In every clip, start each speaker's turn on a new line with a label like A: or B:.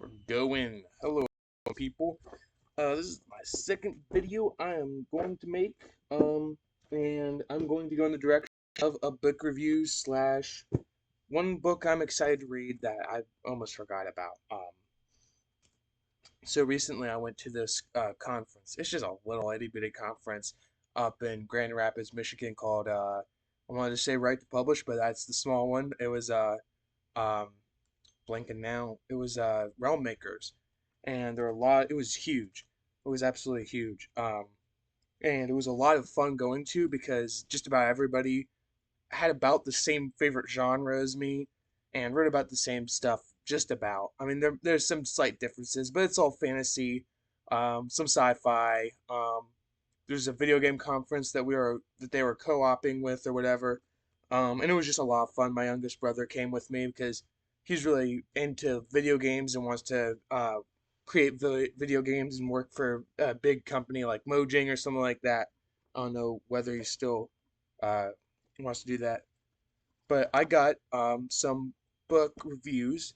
A: We're going. Hello, people. This is my second video I am going to make. And I'm going to go in the direction of a book review slash one book I'm excited to read that I almost forgot about. So recently I went to this conference. It's just a little itty bitty conference up in Grand Rapids, Michigan called I wanted to say Right to Publish, but that's the small one. It was um blanking now. It was Realm Makers, and there were a lot. It was huge. It was absolutely huge. And it was a lot of fun going to because just about everybody had about the same favorite genre as me, and wrote about the same stuff. Just about. I mean, there's some slight differences, but it's all fantasy, some sci-fi. There's a video game conference that they were co-oping with or whatever. And it was just a lot of fun. My youngest brother came with me because he's really into video games and wants to create video games and work for a big company like Mojang or something like that. I don't know whether he still uh, wants to do that, but I got some book reviews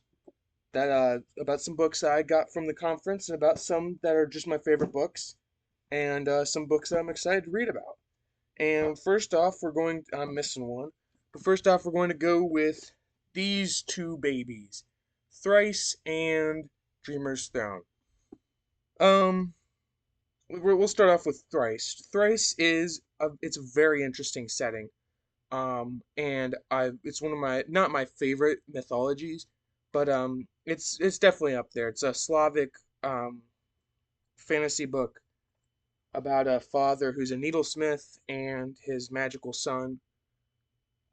A: that about some books that I got from the conference and about some that are just my favorite books and some books that I'm excited to read about. And first off, I'm missing one, but first off, we're going to go with these two babies, Thrice and Dreamer's Throne. Um, we'll start off with Thrice. It's a very interesting setting. And it's one of my not my favorite mythologies, but it's definitely up there. It's a Slavic um fantasy book about a father who's a needlesmith and his magical son.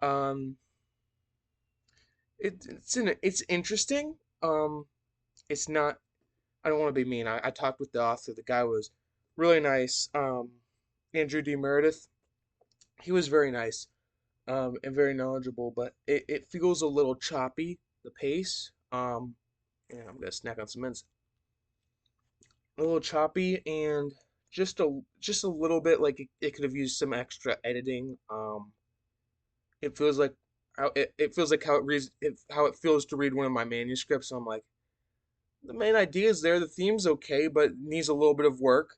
A: Um, it's interesting. It's not. I don't want to be mean. I talked with the author. The guy was really nice. Andrew D Merdith. He was very nice. And very knowledgeable, but it feels a little choppy, the pace. Yeah, I'm gonna snack on some mints. A little choppy and just a little bit like it could have used some extra editing. It feels like it feels like how it reads how it feels to read one of my manuscripts. So I'm like, the main idea is there, the theme's okay, but needs a little bit of work.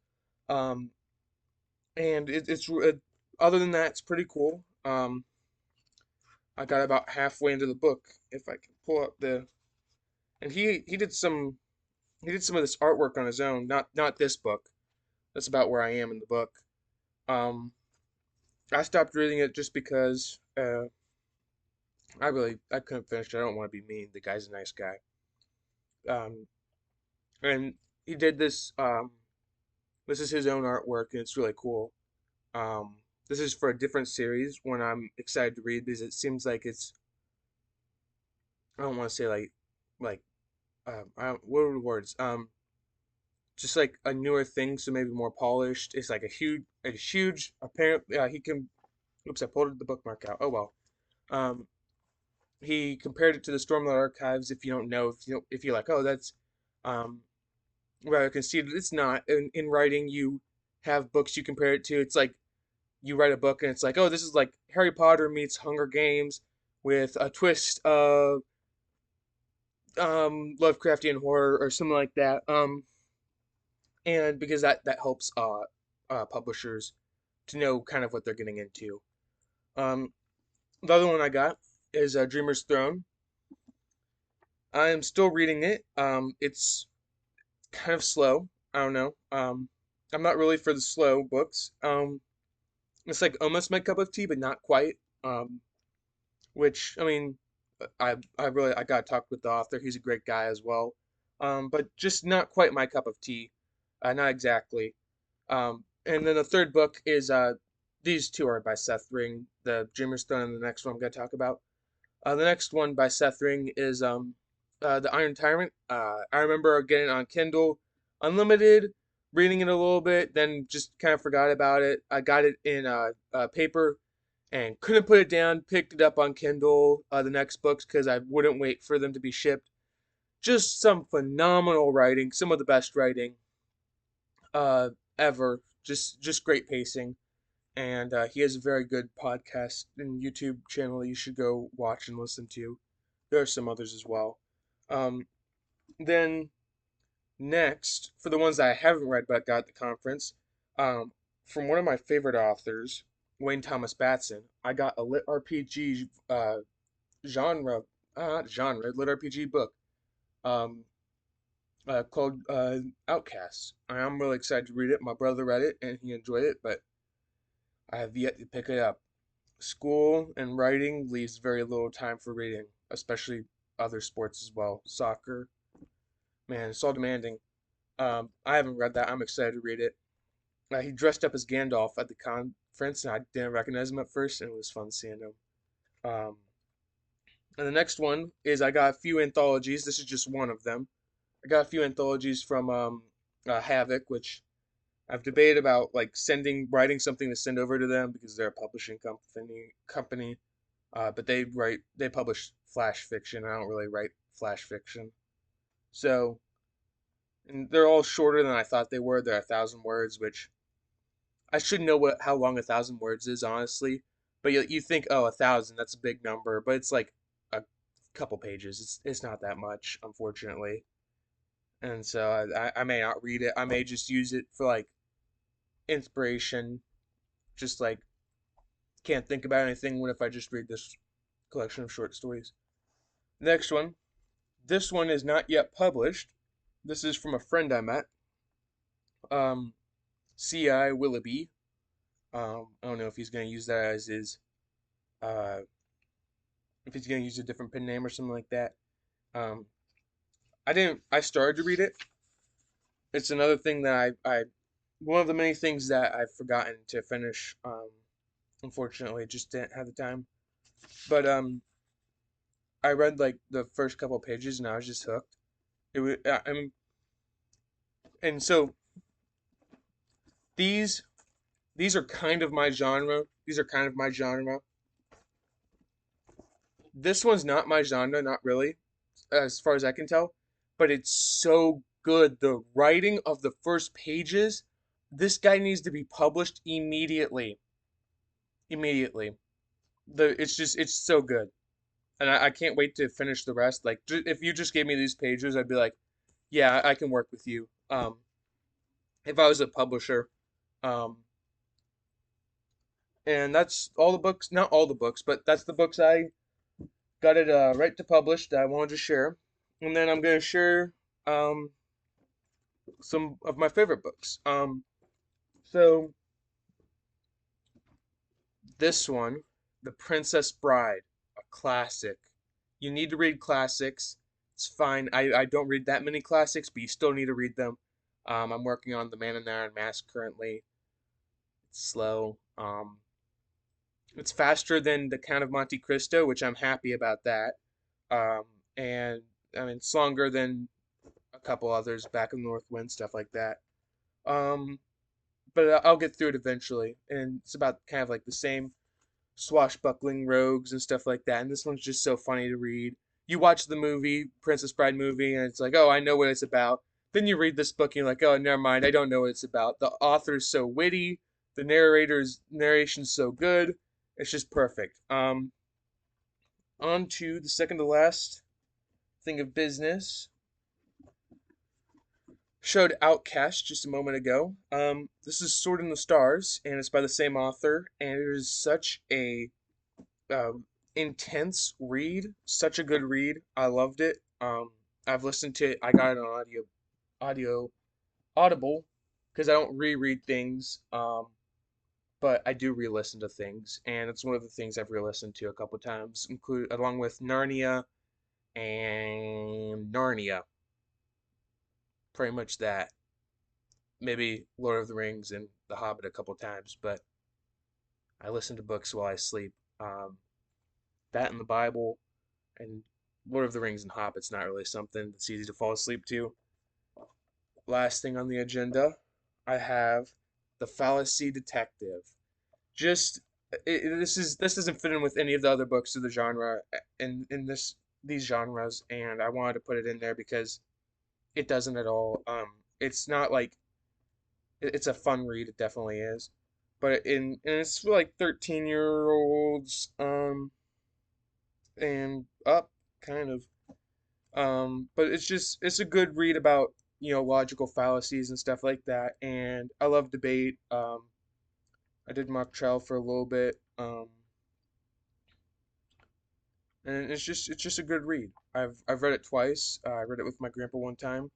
A: Um, and other than that, it's pretty cool. I got about halfway into the book. If I can pull up the and he did some of this artwork on his own. Not this book. That's about where I am in the book. Um, I stopped reading it just because I couldn't finish it. I don't want to be mean. The guy's a nice guy. Um, and he did this. This is his own artwork, and it's really cool. Um, this is for a different series. One I'm excited to read because it seems like it's. I don't want to say like what are the words? Just like a newer thing, so maybe more polished. It's like a huge. Apparently, he can. Oops, I pulled the bookmark out. Oh well. Um, he compared it to the Stormlight Archives. If you don't know, if you're like, oh, that's um, rather conceited. It's not. In writing, you have books you compare it to. It's like you write a book and it's like, oh, this is like Harry Potter meets Hunger Games with a twist of Lovecraftian horror or something like that. And because that helps publishers to know kind of what they're getting into. Um, the other one I got is Dreamer's Throne. I am still reading it. It's kind of slow. I don't know. I'm not really for the slow books. It's like almost my cup of tea, but not quite. Which I mean, I gotta talk with the author. He's a great guy as well. But just not quite my cup of tea. Not exactly. And then the third book is these two are by Seth Ring, the Dreamer's Stone, and the next one I'm gonna talk about. The next one by Seth Ring is the Iron Tyrant. I remember getting it on Kindle Unlimited, reading it a little bit, then just kind of forgot about it. I got it in paper and couldn't put it down. Picked it up on Kindle, the next books, because I wouldn't wait for them to be shipped. Just some phenomenal writing, some of the best writing uh, ever. Just great pacing, and he has a very good podcast and YouTube channel you should go watch and listen to. There are some others as well. Um, then Next, for the ones that I haven't read but got at the conference, um, from one of my favorite authors, Wayne Thomas Batson, I got a lit RPG genre, not genre, lit RPG book um, called Outcasts. I'm really excited to read it. My brother read it and he enjoyed it, but I have yet to pick it up. School and writing leaves very little time for reading, especially other sports as well. Soccer, man, it's all demanding. I haven't read that. I'm excited to read it. He dressed up as Gandalf at the conference, and I didn't recognize him at first, and it was fun seeing him. Um, and the next one is I got a few anthologies. This is just one of them. I got a few anthologies from Havok, which I've debated about like writing something to send over to them because they're a publishing company. But they publish flash fiction. I don't really write flash fiction, so and they're all shorter than I thought they were. They're 1,000 words, which I should know how long 1,000 words is, honestly. But you think, oh, 1,000, that's a big number, but it's like a couple pages. It's not that much, unfortunately. And so I may not read it. I may just use it for like inspiration. Just like can't think about anything. What if I just read this collection of short stories? Next one. This one is not yet published. This is from a friend I met. Um, C.I. Willoughby. I don't know if he's gonna use that as his uh if he's gonna use a different pen name or something like that. Um, I didn't. I started to read it. It's another thing that one of the many things that I've forgotten to finish. Unfortunately, just didn't have the time. But I read like the first couple pages and I was just hooked. It was. I mean, and so these these are kind of my genre. These are kind of my genre. This one's not my genre, not really, as far as I can tell, but it's so good. The writing of the first pages, this guy needs to be published immediately. Immediately. It's so good. And I can't wait to finish the rest. Like if you just gave me these pages, I'd be like, yeah, I can work with you. If I was a publisher. Um, and that's all the books, not all the books, but that's the books I got it right to publish that I wanted to share. And then I'm gonna share um some of my favorite books. So this one, The Princess Bride, a classic. You need to read classics. It's fine. I don't read that many classics, but you still need to read them. I'm working on The Man in the Iron Mask currently. It's slow. It's faster than The Count of Monte Cristo, which I'm happy about that. Um, and I mean, it's longer than a couple others, Back in the North Wind, stuff like that. Um, but I'll get through it eventually. And it's about kind of like the same swashbuckling rogues and stuff like that. And this one's just so funny to read. You watch the movie, Princess Bride movie, and it's like, oh, I know what it's about. Then you read this book and you're like, oh, never mind, I don't know what it's about. The author's so witty, the narrator's narration's so good. It's just perfect. On to the second to last thing of business. Showed Outcast just a moment ago. This is Sword in the Stars, and it's by the same author, and it is such a intense read, such a good read. I loved it. I've listened to it. I got it on audio, audible, because I don't reread things. But I do re-listen to things, and it's one of the things I've re-listened to a couple times, include along with Narnia and Narnia. Pretty much that. Maybe Lord of the Rings and The Hobbit a couple times, but I listen to books while I sleep. That and the Bible and Lord of the Rings and Hobbit's not really something that's easy to fall asleep to. Last thing on the agenda, I have The Fallacy Detective. Just this doesn't fit in with any of the other books of the genre in these genres, and I wanted to put it in there because it doesn't at all. It's not like it's a fun read. It definitely is, but and it's for like 13-year-olds and up kind of. But it's a good read about logical fallacies and stuff like that. And I love debate. I did mock trial for a little bit, and it's just a good read. I've read it twice. I read it with my grandpa one time,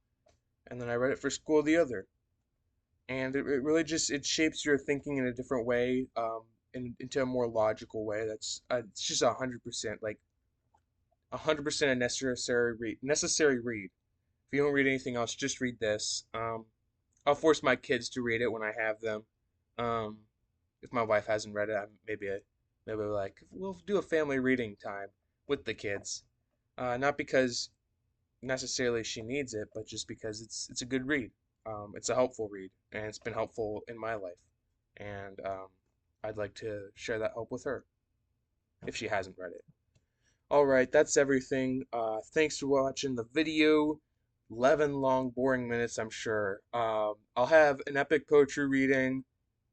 A: and then I read it for school the other. And it really just it shapes your thinking in a different way, into a more logical way. It's just 100%, like 100% a necessary read. If you don't read anything else, just read this. I'll force my kids to read it when I have them. Um, if my wife hasn't read it, maybe like we'll do a family reading time with the kids. Not because necessarily she needs it, but just because it's a good read. It's a helpful read, and it's been helpful in my life. And I'd like to share that hope with her if she hasn't read it. All right, that's everything. Thanks for watching the video. 11 long, boring minutes, I'm sure. I'll have an epic poetry reading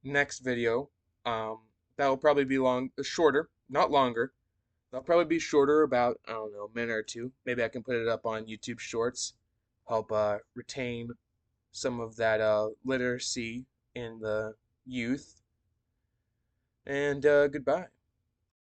A: next video. Um, that will probably be shorter, not longer. That'll probably be shorter, about, I don't know, a minute or two. Maybe I can put it up on YouTube Shorts, help retain some of that literacy in the youth. And goodbye.